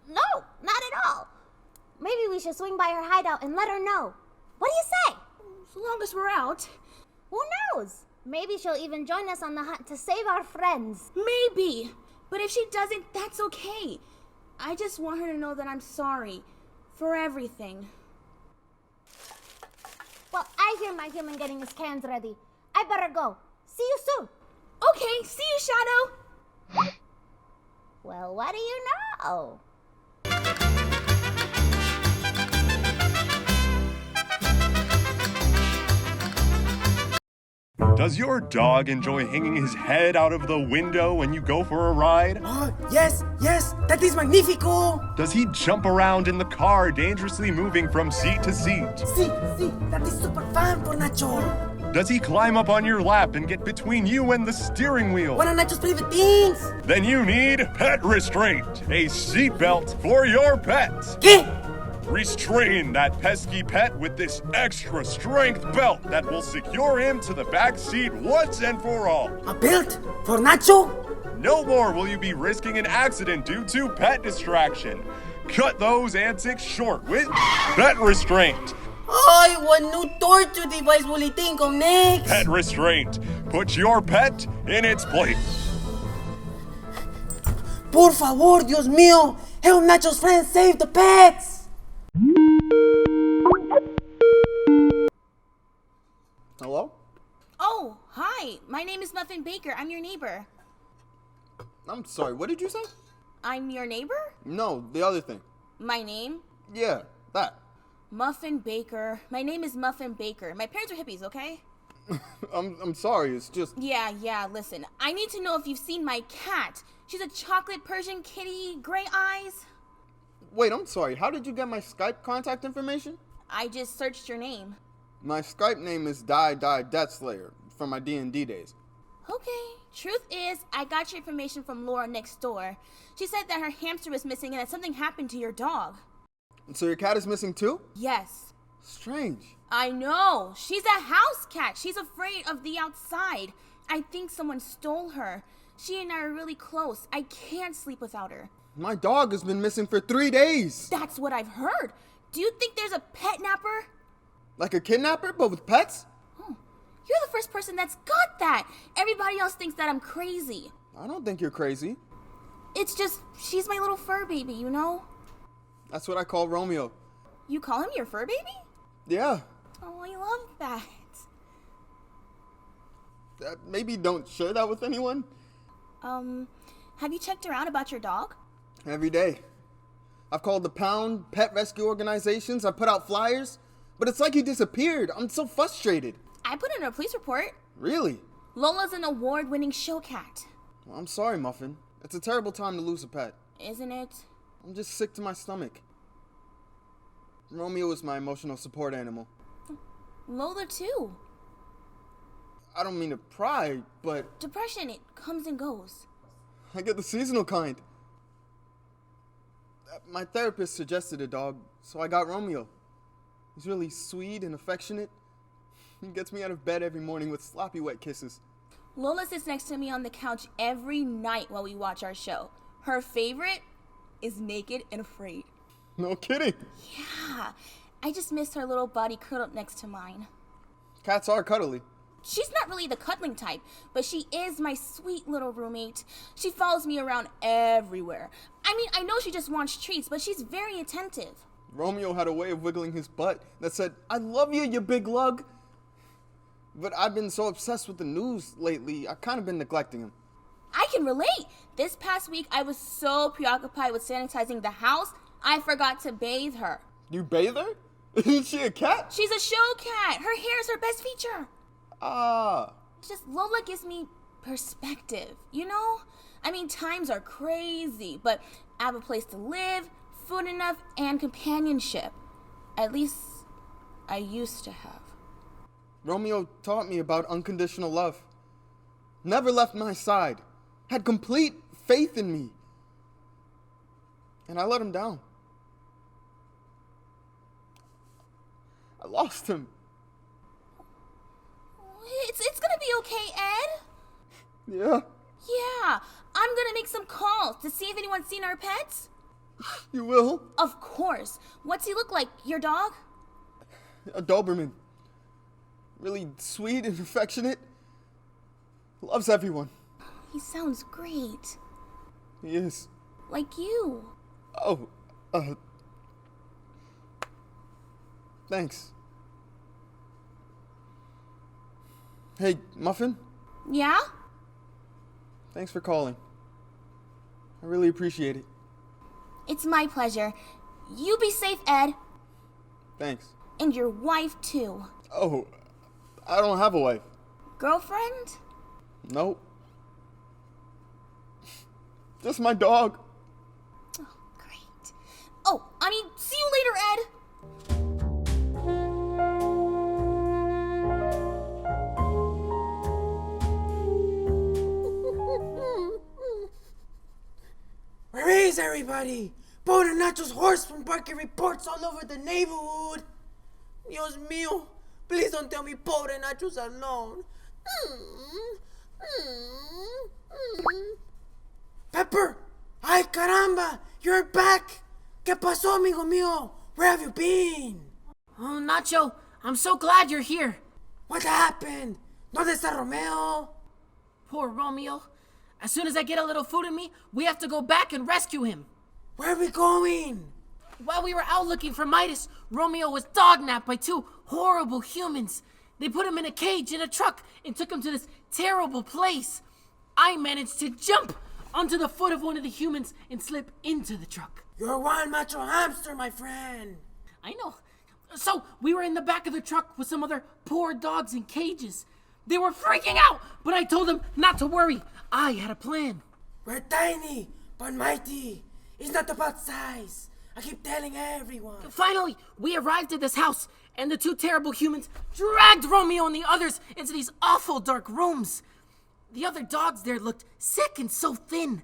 No, not at all. Maybe we should swing by her hideout and let her know. What do you say? So long as we're out. Who knows? Maybe she'll even join us on the hunt to save our friends. Maybe. But if she doesn't, that's okay. I just want her to know that I'm sorry for everything. Well, I hear my human getting his cans ready. I better go. See you soon. Okay, see you, Shadow. Well, what do you know? Does your dog enjoy hanging his head out of the window when you go for a ride? Oh, yes, that is magnifico. Does he jump around in the car, dangerously moving from seat to seat? Sí, that is super fun for Nacho. Does he climb up on your lap and get between you and the steering wheel? One of Nacho's favorite things. Then you need pet restraint, a seatbelt for your pet. ¿Qué? Restrain that pesky pet with this extra strength belt that will secure him to the back seat once and for all. A belt for Nacho? No more will you be risking an accident due to pet distraction. Cut those antics short with pet restraint. Ay, one new torture device bulitin con next. Pet restraint. Put your pet in its place. Por favor, Dios mío. Help Nacho's friends save the pets. Hello? Oh, hi. My name is Muffin Baker. I'm your neighbor. I'm sorry, what did you say? I'm your neighbor? No, the other thing. My name? Yeah, that. Muffin Baker. My name is Muffin Baker. My parents are hippies, okay? I'm sorry, it's just... Yeah, listen. I need to know if you've seen my cat. She's a chocolate Persian kitty, gray eyes. Wait, I'm sorry, how did you get my Skype contact information? I just searched your name. My Skype name is Death Slayer from my D&D days. Okay. Truth is, I got your information from Laura next door. She said that her hamster was missing and that something happened to your dog. And so your cat is missing too? Yes. Strange. I know. She's a house cat. She's afraid of the outside. I think someone stole her. She and I are really close. I can't sleep without her. My dog has been missing for 3 days. That's what I've heard. Do you think there's a pet napper? Like a kidnapper, but with pets? Oh, you're the first person that's got that. Everybody else thinks that I'm crazy. I don't think you're crazy. It's just, she's my little fur baby, you know? That's what I call Romeo. You call him your fur baby? Yeah. Oh, I love that. Maybe don't share that with anyone. Have you checked around about your dog? Every day. I've called the Pound, pet rescue organizations, I've put out flyers, but it's like he disappeared. I'm so frustrated. I put in a police report. Really? Lola's an award-winning show cat. Well, I'm sorry, Muffin. It's a terrible time to lose a pet. Isn't it? I'm just sick to my stomach. Romeo is my emotional support animal. Lola too. I don't mean to pry, but Depression, it comes and goes. I get the seasonal kind. My therapist suggested a dog, so I got Romeo. He's really sweet and affectionate. He gets me out of bed every morning with sloppy wet kisses. Lola sits next to me on the couch every night while we watch our show. Her favorite is Naked and Afraid. No kidding. Yeah, I just miss her little body curled up next to mine. Cats are cuddly. She's not really the cuddling type, but she is my sweet little roommate. She follows me around everywhere. I mean, I know she just wants treats, but she's very attentive. Romeo had a way of wiggling his butt that said, "I love you, you big lug." But I've been so obsessed with the news lately, I've kind of been neglecting him. I can relate. This past week, I was so preoccupied with sanitizing the house, I forgot to bathe her. You bathe her? Isn't she a cat? She's a show cat. Her hair is her best feature. Ah. Just Lola gives me perspective, you know? I mean, times are crazy, but I have a place to live, food enough, and companionship. At least, I used to have. Romeo taught me about unconditional love. never left my side, had complete faith in me. And I let him down. I lost him. It's gonna be okay, Ed. Yeah, Yeah, I'm gonna make some calls to see if anyone's seen our pets. you will? Of course. What's he look like, your dog? A Doberman. Really sweet and affectionate. Loves everyone. He sounds great. He is. Like you. Oh, thanks. Hey, Muffin, Yeah? thanks for calling. I really appreciate it. It's my pleasure. You be safe, Ed. Thanks. And your wife, too. Oh, I don't have a wife. Girlfriend? Nope. Just my dog. Oh, great. Oh, see you later, Ed. Where is everybody? Pobre Nacho's horse from barking reports all over the neighborhood. Dios mío, please don't tell me Pobre Nacho's alone. Pepper! Ay, caramba! You're back! ¿Qué pasó, amigo mío? Where have you been? Oh, Nacho, I'm so glad you're here. What happened? ¿Dónde está Romeo? Poor Romeo. As soon as I get a little food in me, we have to go back and rescue him. Where are we going? While we were out looking for Midas, Romeo was dognapped by two horrible humans. They put him in a cage in a truck and took him to this terrible place. I managed to jump onto the foot of one of the humans and slip into the truck. You're one macho hamster, my friend. I know. So we were in the back of the truck with some other poor dogs in cages. They were freaking out, but I told them not to worry. I had a plan. We're tiny, but mighty. It's not about size. I keep telling everyone. Finally, we arrived at this house, and the two terrible humans dragged Romeo and the others into these awful dark rooms. The other dogs there looked sick and so thin.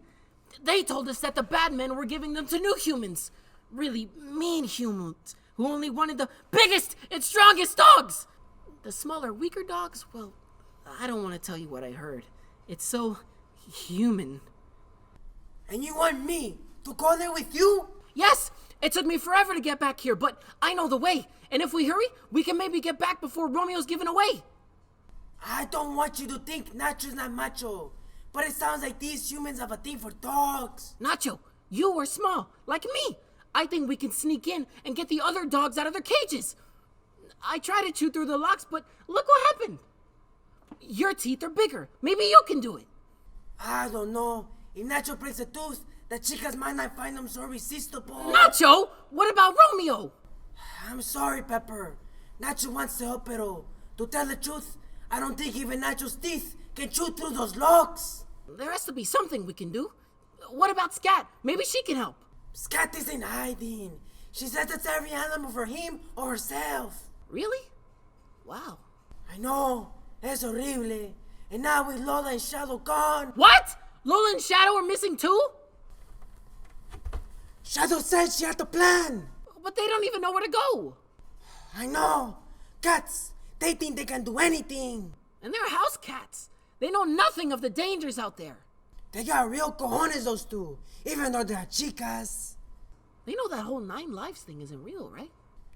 They told us that the bad men were giving them to new humans. Really mean humans who only wanted the biggest and strongest dogs. The smaller, weaker dogs, well, I don't want to tell you what I heard. It's so human. And you want me to go there with you? Yes, it took me forever to get back here, but I know the way. And if we hurry, we can maybe get back before Romeo's given away. I don't want you to think Nacho's not macho, but it sounds like these humans have a thing for dogs. Nacho, you were small, like me. I think we can sneak in and get the other dogs out of their cages. I tried to chew through the locks, but look what happened. Your teeth are bigger. Maybe you can do it. I don't know. If Nacho breaks a tooth, the chicas might not find them so irresistible. Nacho, what about Romeo? I'm sorry, Pepper. Nacho wants to help, pero to tell the truth, I don't think even Nacho's teeth can chew through those locks. There has to be something we can do. What about Scat? Maybe she can help. Scat is in hiding. She says that's every animal for him or herself. Really? Wow. I know. Es horrible. And now with Lola and Shadow gone. What? Lola and Shadow are missing too? Shadow said she had a plan. But they don't even know where to go. I know. Cats, they think they can do anything. And they're house cats. They know nothing of the dangers out there. They got real cojones, those two. Even though they're chicas. They know that whole 9 lives thing isn't real, right?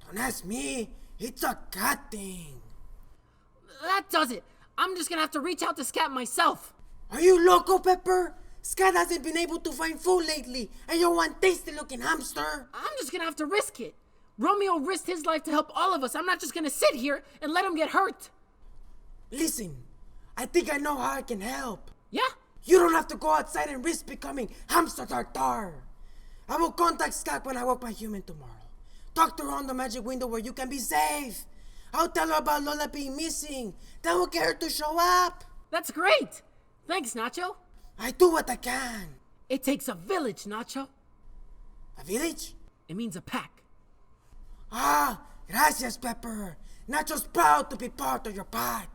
Don't ask me. It's a cat thing. That does it. I'm just gonna have to reach out to Scat myself. Are you loco, Pepper? Scat hasn't been able to find food lately, and you're one tasty-looking hamster. I'm just gonna have to risk it. Romeo risked his life to help all of us. I'm not just gonna sit here and let him get hurt. Listen, I think I know how I can help. Yeah? You don't have to go outside and risk becoming hamster tartar. I will contact Scat when I walk by human tomorrow. Talk to her on the magic window where you can be safe. I'll tell her about Lola being missing. That will get her to show up. That's great. Thanks, Nacho. I do what I can. It takes a village, Nacho. A village? It means a pack. Ah, gracias, Pepper. Nacho's proud to be part of your pack.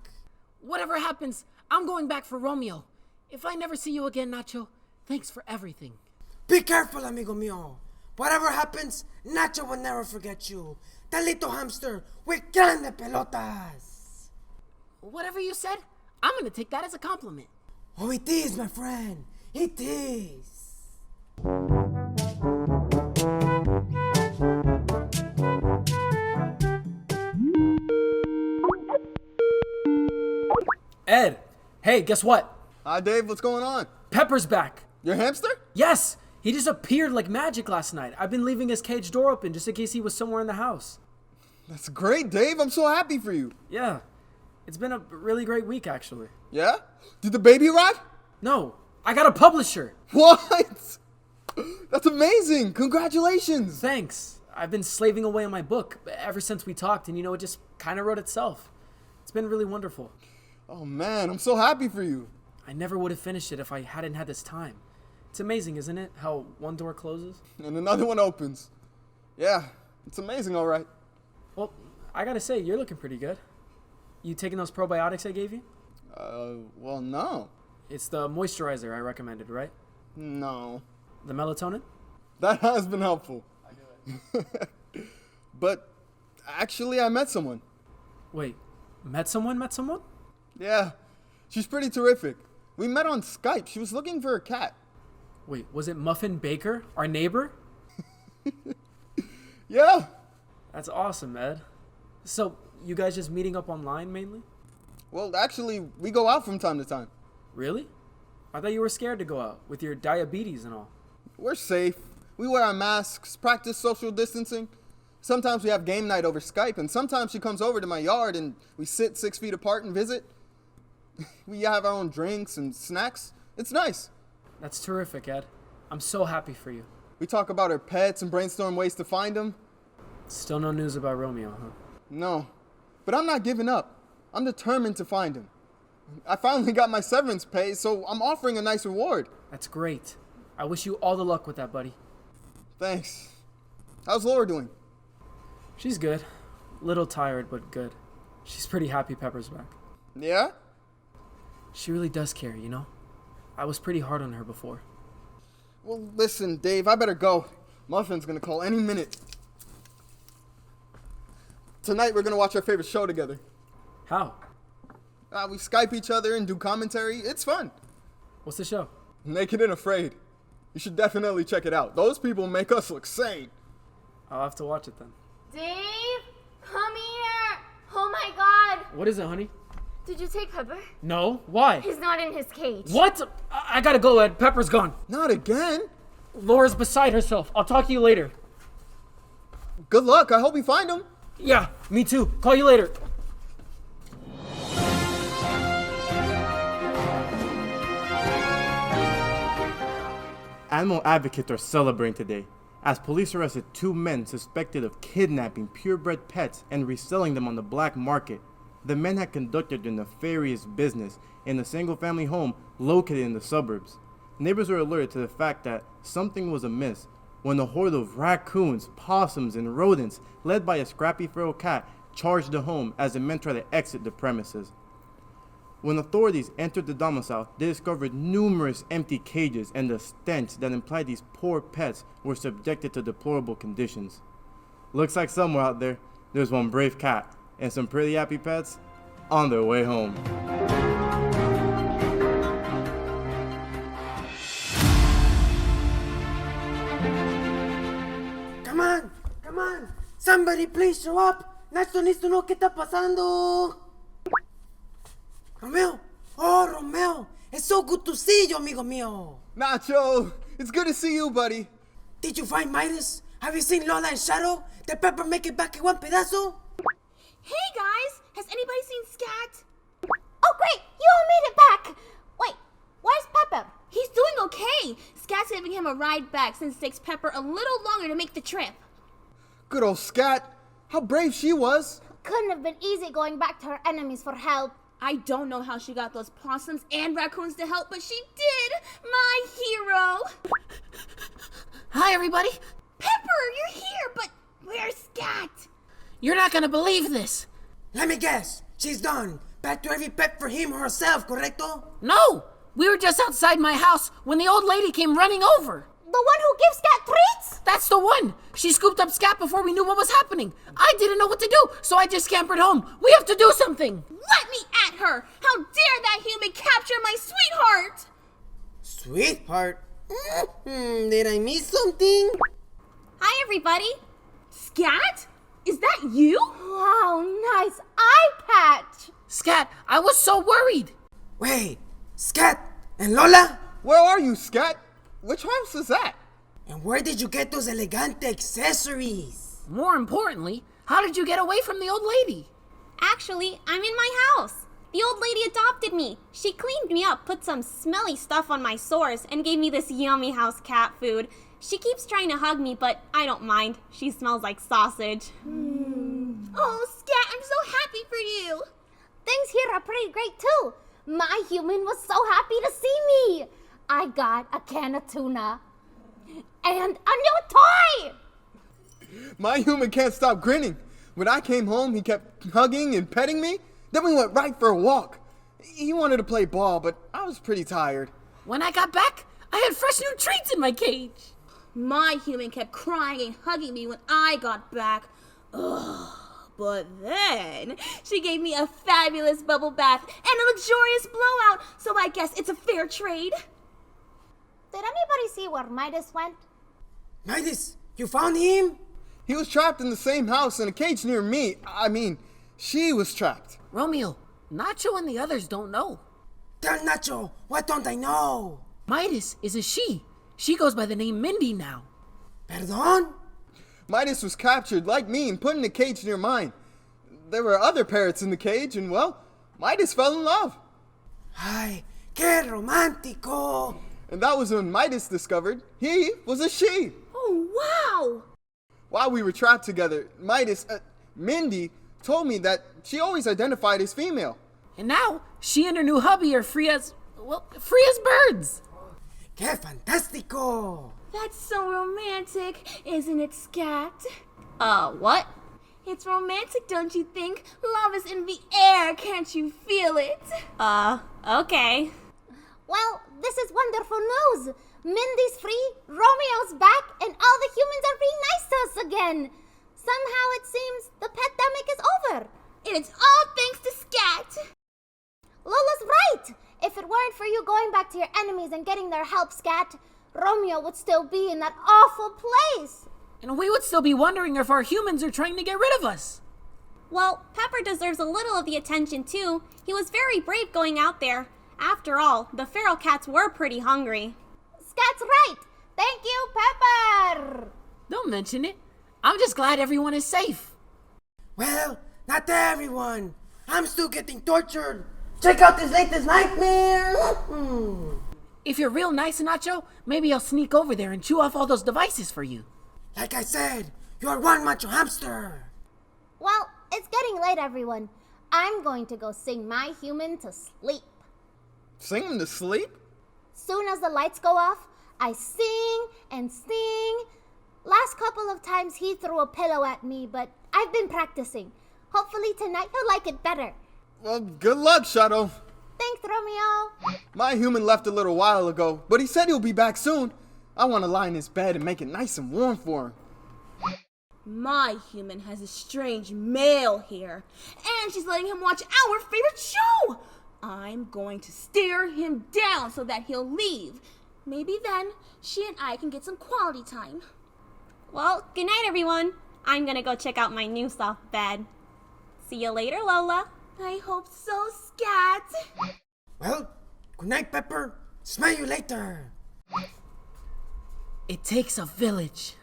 Whatever happens, I'm going back for Romeo. If I never see you again, Nacho, thanks for everything. Be careful, amigo mío. Whatever happens, Nacho will never forget you. That little hamster with grande pelotas. Whatever you said, I'm gonna take that as a compliment. Oh, it is, my friend. It is. Ed, hey, guess what? Hi, Dave. What's going on? Pepper's back. Your hamster? Yes, he just appeared like magic last night. I've been leaving his cage door open just in case he was somewhere in the house. That's great, Dave. I'm so happy for you. Yeah, it's been a really great week, actually. Yeah? Did the baby arrive? No, I got a publisher. What? That's amazing. Congratulations. Thanks. I've been slaving away on my book ever since we talked, and it just kind of wrote itself. It's been really wonderful. Oh, man. I'm so happy for you. I never would have finished it if I hadn't had this time. It's amazing, isn't it, how one door closes? And another one opens. Yeah, it's amazing, all right. Well, I gotta say, you're looking pretty good. You taking those probiotics I gave you? Well, no. It's the moisturizer I recommended, right? No. The melatonin? That has been helpful. But actually, I met someone. Wait, met someone? Yeah, she's pretty terrific. We met on Skype. She was looking for a cat. Wait, was it Muffin Baker, our neighbor? Yeah. That's awesome, Ed. So, you guys just meeting up online mainly? Well, actually, we go out from time to time. Really? I thought you were scared to go out with your diabetes and all. We're safe. We wear our masks, practice social distancing. Sometimes we have game night over Skype, and sometimes she comes over to my yard and we sit 6 feet apart and visit. We have our own drinks and snacks. It's nice. That's terrific, Ed. I'm so happy for you. We talk about our pets and brainstorm ways to find them. Still no news about Romeo, huh? No, but I'm not giving up. I'm determined to find him. I finally got my severance pay, so I'm offering a nice reward. That's great. I wish you all the luck with that, buddy. Thanks. How's Laura doing? She's good. Little tired, but good. She's pretty happy Pepper's back. Yeah? She really does care, you know? I was pretty hard on her before. Well, listen, Dave, I better go. Muffin's gonna call any minute. Tonight we're gonna watch our favorite show together. How? We Skype each other and do commentary. It's fun. What's the show? Naked and Afraid. You should definitely check it out. Those people make us look sane. I'll have to watch it then. Dave, come here. Oh my God. What is it, honey? Did you take Pepper? No. Why? He's not in his cage. What? I gotta go, Ed. Pepper's gone. Not again. Laura's beside herself. I'll talk to you later. Good luck. I hope you find him. Yeah, me too. Call you later. Animal advocates are celebrating today, as police arrested 2 men suspected of kidnapping purebred pets and reselling them on the black market. The men had conducted their nefarious business in a single-family home located in the suburbs. Neighbors were alerted to the fact that something was amiss when a horde of raccoons, possums, and rodents, led by a scrappy feral cat, charged the home as the men tried to exit the premises. When authorities entered the domicile, they discovered numerous empty cages and the stench that implied these poor pets were subjected to deplorable conditions. Looks like somewhere out there, there's one brave cat and some pretty happy pets on their way home. Come on. Somebody please show up. Nacho needs to know qué está pasando. Romeo. Oh, Romeo. It's so good to see you, amigo mío. Nacho, it's good to see you, buddy. Did you find Midas? Have you seen Lola and Shadow? Did Pepper make it back in one pedazo? Hey guys, has anybody seen Scat? Oh great, you all made it back. Wait, where's Pepper? He's doing okay. Scat's giving him a ride back since it takes Pepper a little longer to make the trip. Good old Scat. How brave she was. Couldn't have been easy going back to her enemies for help. I don't know how she got those possums and raccoons to help, but she did! My hero! Hi, everybody. Pepper, you're here, but where's Scat? You're not gonna believe this. Let me guess. She's done. back to every pet for him or herself, correcto? No! We were just outside my house when the old lady came running over. The one who gives Scat treats? That's the one! She scooped up Scat before we knew what was happening. I didn't know what to do, so I just scampered home. We have to do something! Let me at her! How dare that human capture my sweetheart! Sweetheart? Did I miss something? Hi, everybody. Scat? Is that you? Wow, nice eye patch. Scat, I was so worried. Wait, Scat and Lola? Where are you, Scat? Which house is that? And where did you get those elegante accessories? More importantly, how did you get away from the old lady? Actually, I'm in my house. The old lady adopted me. She cleaned me up, put some smelly stuff on my sores, and gave me this yummy house cat food. She keeps trying to hug me, but I don't mind. She smells like sausage. Oh, Scat, I'm so happy for you. Things here are pretty great too. My human was so happy to see me. I got a can of tuna and a new toy. My human can't stop grinning. When I came home, he kept hugging and petting me. Then we went right for a walk. He wanted to play ball, but I was pretty tired. When I got back, I had fresh new treats in my cage. My human kept crying and hugging me when I got back. Ugh. But then she gave me a fabulous bubble bath and a luxurious blowout, so I guess it's a fair trade. Did anybody see where Midas went? Midas, you found him? He was trapped in the same house in a cage near me. I mean, she was trapped. Romeo, Nacho and the others don't know. Tell Nacho, what don't I know? Midas is a she. She goes by the name Mindy now. Perdón? Midas was captured like me and put in a cage near mine. There were other parrots in the cage and, well, Midas fell in love. Ay, qué romántico. And that was when Midas discovered he was a she. Oh, wow. While we were trapped together, Mindy, told me that she always identified as female. And now, she and her new hubby are free as birds. Qué fantástico. That's so romantic, isn't it, Scat? What? It's romantic, don't you think? Love is in the air, can't you feel it? Okay. Well, this is wonderful news. Mindy's free, Romeo's back, and all the humans are being nice to us again. Somehow it seems the Petdemic is over. And it's all thanks to Scat. Lola's right. If it weren't for you going back to your enemies and getting their help, Scat, Romeo would still be in that awful place. And we would still be wondering if our humans are trying to get rid of us. Well, Pepper deserves a little of the attention too. He was very brave going out there. After all, the feral cats were pretty hungry. Scat's right. Thank you, Pepper. Don't mention it. I'm just glad everyone is safe. Well, not everyone. I'm still getting tortured. Check out this latest nightmare. If you're real nice, Nacho, maybe I'll sneak over there and chew off all those devices for you. Like I said, you're one macho hamster. Well, it's getting late, everyone. I'm going to go sing my human to sleep. Sing him to sleep? Soon as the lights go off, I sing and sing. Last couple of times he threw a pillow at me, but I've been practicing. Hopefully tonight he'll like it better. Well, good luck, Shadow. Thanks, Romeo. My human left a little while ago, but he said he'll be back soon. I want to lie in his bed and make it nice and warm for him. My human has a strange male here, and she's letting him watch our favorite show. I'm going to stare him down so that he'll leave. Maybe then she and I can get some quality time. Well, good night, everyone. I'm gonna go check out my new soft bed. See you later, Lola. I hope so, Scat. Well, good night, Pepper. Smell you later. It takes a village.